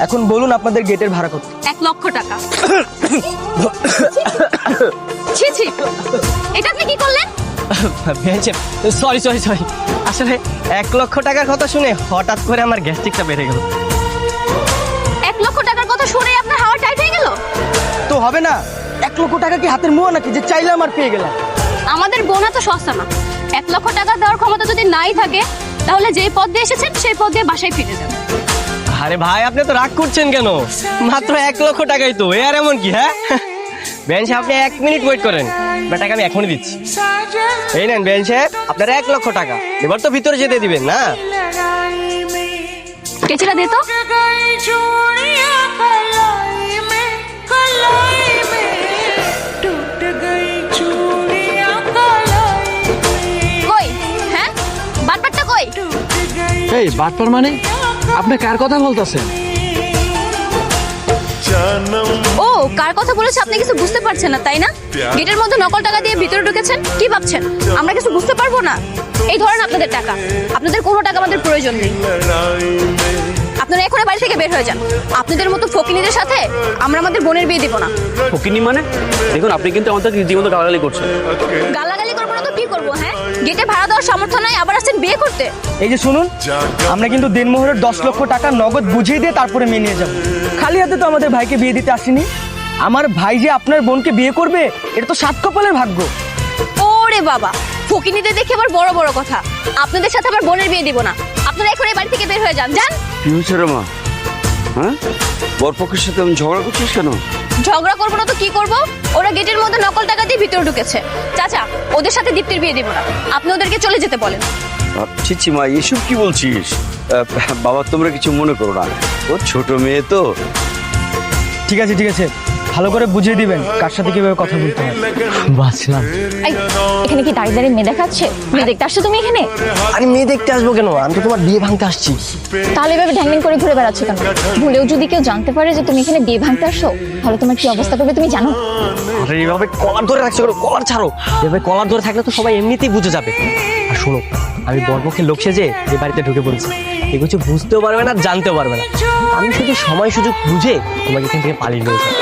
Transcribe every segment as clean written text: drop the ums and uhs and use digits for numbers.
এখন বলুন আপনাদের গেটের ভাড়া কত? 1 লক্ষ টাকা। ছি ছি, এটা আপনি কি করলেন? সরি সরি সরি, আসলে 1 লক্ষ টাকার কথা শুনে হঠাৎ করে আমার গ্যাস্ট্রিকটা বেড়ে গেল। 1 লক্ষ টাকার কথা শুনে আপনার হাওয়া টাইট হয়ে গেল? তো হবে না, 1 লক্ষ টাকা কি হাতের মোয়া নাকি যে চাইলাম আর পেয়ে গেলাম? আমাদের বোনা তো সস্তা না। 1 লক্ষ টাকা দেওয়ার ক্ষমতা যদি নাই থাকে তাহলে যেই পথ দিয়ে এসেছেন সেই পথ দিয়ে বাসায় ফিরে যান। আরে ভাই, আপনি তো রাগ করছেন কেন? মাত্র 1 লক্ষ টাকাই তো, এ আর এমন কি? হ্যাঁ বেঞ্চ, আপনি 1 মিনিট ওয়েট করেন, টাকা আমি এখনই দিচ্ছি। এই নেন বেঞ্চ সাহেব, আপনার 1 লক্ষ টাকা। এবার তো ভিতরে যেতে দিবেন না? কেচিটা দে তো। কই? হ্যাঁ, বাটপাটটা কই? এই বাটপার মানে? আপনি কার কথা বলতেছেন? ও, কার কথা বলেছে আপনি কিছু বুঝতে পারছেন না তাই না? গেটের মধ্যে নকল টাকা দিয়ে ভিতরে ঢুকেছেন, কি ভাবছেন আমরা কিছু বুঝতে পারবো না? এই ধরেন আপনাদের টাকা, আপনাদের কোনো টাকা আমাদের প্রয়োজন নেই। আপনারা এখন বাড়ি থেকে বের হয়ে যান। আপনাদের মতো ফকিনীদের সাথে আমরা আমাদের বোনের বিয়ে দিব না। ফকিনি মানে? দেখুন, আপনি কিন্তু আমাদের রীতিমতো গালাগালি করছেন। গালাগালি করবো না তো কি করবো? হ্যাঁ, গেটে ভাড়া দেওয়ার সামর্থ্য নাই, আবার আসছেন বিয়ে করতে। এই যে শুনুন, আমরা কিন্তু দেনমোহরের 10 লক্ষ টাকা নগদ বুঝিয়ে দিয়ে তারপরে মেনে নিয়ে যাব। খালি হাতে তো আমাদের ভাইকে বিয়ে দিতে আসিনি। আমার ভাই যে আপনার বোনকে বিয়ে করবে, এটা তো 7 কপালের ভাগ্য। ওরে বাবা, ফকিনীদের দেখে আবার বড় বড় কথা। আপনাদের সাথে আবার বোনের বিয়ে দিব না। আপনারা এখন এই বাড়ি থেকে বের হয়ে যান। যান। কি হয়েছে রে মা? হ্যাঁ, বরপক্ষের সাথে আমি ঝগড়া করছিস কেন? ঝগড়া করবো না তো কি করবো? ওরা গেটের মধ্যে নকল টাকা দিয়ে ভিতরে ঢুকেছে। চাচা, ওদের সাথে দীপ্তির বিয়ে দিব না। আপনি ওদেরকে চলে যেতে বলেন। ছিচ্ছি মা, এসব কি বলছিস? বাবা, তোমরা কিছু মনে করো না, ও ছোট মেয়ে তো। ঠিক আছে ঠিক আছে, ভালো করে বুঝিয়ে দিবেন কার সাথে কিভাবে কথা বলতে হয়। বাঁচলাম। এই, এখানে কি দাঁড়িয়ে দাঁড়িয়ে মেয়ে দেখা যাচ্ছে? মেয়ে দেখতে আসছো তুমি এখানে? আরে মেয়ে দেখতে আসবো কেন? আমি তো তোমার বিয়ে ভাঙতে আসছি। তাহলে এভাবে ঢ্যাং করে ঘুরে বেড়াচ্ছ কেন? ভুলেও যদি কেউ জানতে পারে যে তুমি এখানে বিয়ে ভাঙতে আসছো, তাহলে তোমার কি অবস্থা করবে তুমি জানো? আরে এইভাবে কলার ধরে রাখছো কেন? কলার ছাড়ো। এভাবে কলার ধরে থাকলে তো সবাই এমনিতেই বুঝে যাবে। আর শোনো, আমি বরপক্ষের লোক সেজে এই বাড়িতে ঢুকে পড়েছি। এ কিছু বুঝতেও পারবে না, জানতেও পারবে না। আমি শুধু সময় সুযোগ বুঝে তোমাকে এখান থেকে পালিয়ে নিয়ে যাবো।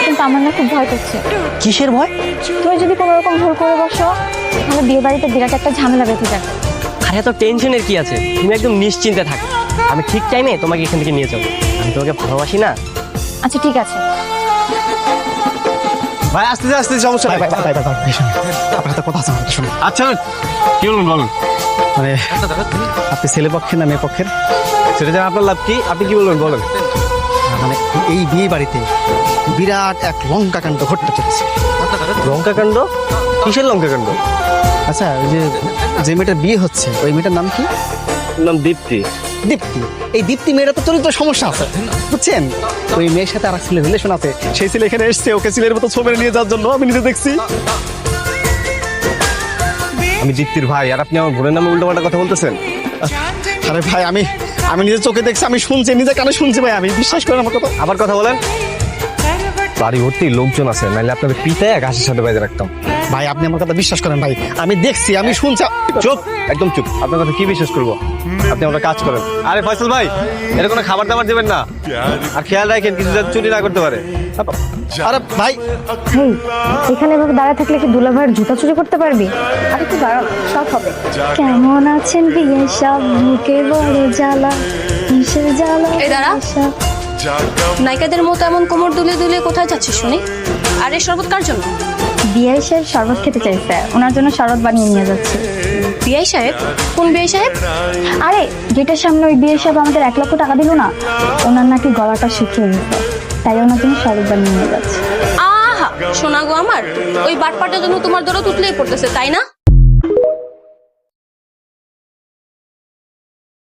কিন্তু আমার না খুব ভয় করছে। কিসের ভয়? তুমি যদি কোনো রকম ভুল করে বসো, তাহলে বিয়ে বাড়িতে বিরাট একটা ঝামেলা বেঁধে যাবে। আরে এত টেনশনের কি আছে? তুমি একদম নিশ্চিন্তে থাকো, আমি ঠিক টাইমে তোমাকে এখান থেকে নিয়ে যাবো। আমি তোমাকে ভালোবাসি না? আচ্ছা ঠিক আছে। ভাই আস্তে আস্তে, সমস্যা নাই। আপনার সাথে কথা আছে, শুনুন। আচ্ছা, কি বলুন বলুন। মানে আপনি ছেলে পক্ষের না মেয়ে পক্ষের? সেটা জানা আপনার লাভ কি? আপনি কি বলবেন বলেন। মানে এই বিয়ে বাড়িতে বিরাট এক লঙ্কা কাণ্ড ঘটতে চলেছে। লঙ্কা কাণ্ড? কিসের লঙ্কা কাণ্ড? আচ্ছা, ওই যে মেয়েটার বিয়ে হচ্ছে, ওই মেয়েটার নাম কি? নাম দীপ্তি। দীপ্তি। এই দীপ্তি মেয়েটা তো চরিত্র সমস্যা আছে, বুঝছেন? ওই মেয়ের সাথে আর এক ছেলে রিলেশন আছে। সেই ছেলে এখানে এসছে ওকে ছেলের মতো ছবি নিয়ে যাওয়ার জন্য। আমি নিজে দেখছি। আমি দীপ্তির ভাই, আর আপনি আমার বোনের নামে উল্টোপাল্টা কথা বলতেছেন? আরে ভাই, আমি নিজের চোখে দেখছি, আমি শুনছি, নিজে কানে শুনছি ভাই। আমি বিশ্বাস করেন আমার কথা। আবার কথা বলেন। বাড়ি ভর্তি লোকজন আছে, নাহলে আপনাদের পিতায় ঘাসের সাথে বাইরে রাখতাম। ভাই আপনি আমার কথা বিশ্বাস করেন ভাই, আমি দেখছি, আমি শুনছি। চুপ, একদম চুপ। আপনার কথা কি বিশ্বাস করবো? আপনি আমরা কাজ করেন। আরে ফয়সাল ভাই, এটা কোনো খাবার দাবার দেবেন না, আর খেয়াল রাখেন কিছু যাতে চুরি না করতে পারে। আরে ভাই, এখানে এভাবে দাঁড়ায় থাকলে কি দুলাভাইয়ের জুতা চুরি করতে পারবি? আর একটু দাঁড়াও, সব হবে। কেমন আছেন বিয়ে সব মুখে বড় জ্বালা, কিসের জ্বালা? এই দাঁড়া, নায়িকাদের মতো এমন কোমর দুলে দুলে কোথায় যাচ্ছিস শুনি? আর এই শরবত কার জন্য? বিআই সাহেব শরবত খেতে চাইছে, ওনার জন্য শরবত বানিয়ে নিয়ে যাচ্ছে। বিআই সাহেব? কোন বিআই সাহেব? আরে গেটের সামনে ওই বিআই সাহেব আমাদের 1 লক্ষ টাকা দিল না, ওনার নাকি গলাটা শুকিয়ে গেছে, তাই ওনার জন্য শরবত বানিয়ে নিয়ে যাচ্ছে। আহা, শোনা গো আমার, ওই বাটপাটার জন্য তোমার দরদ উঠলেই পড়তেছে তাই না?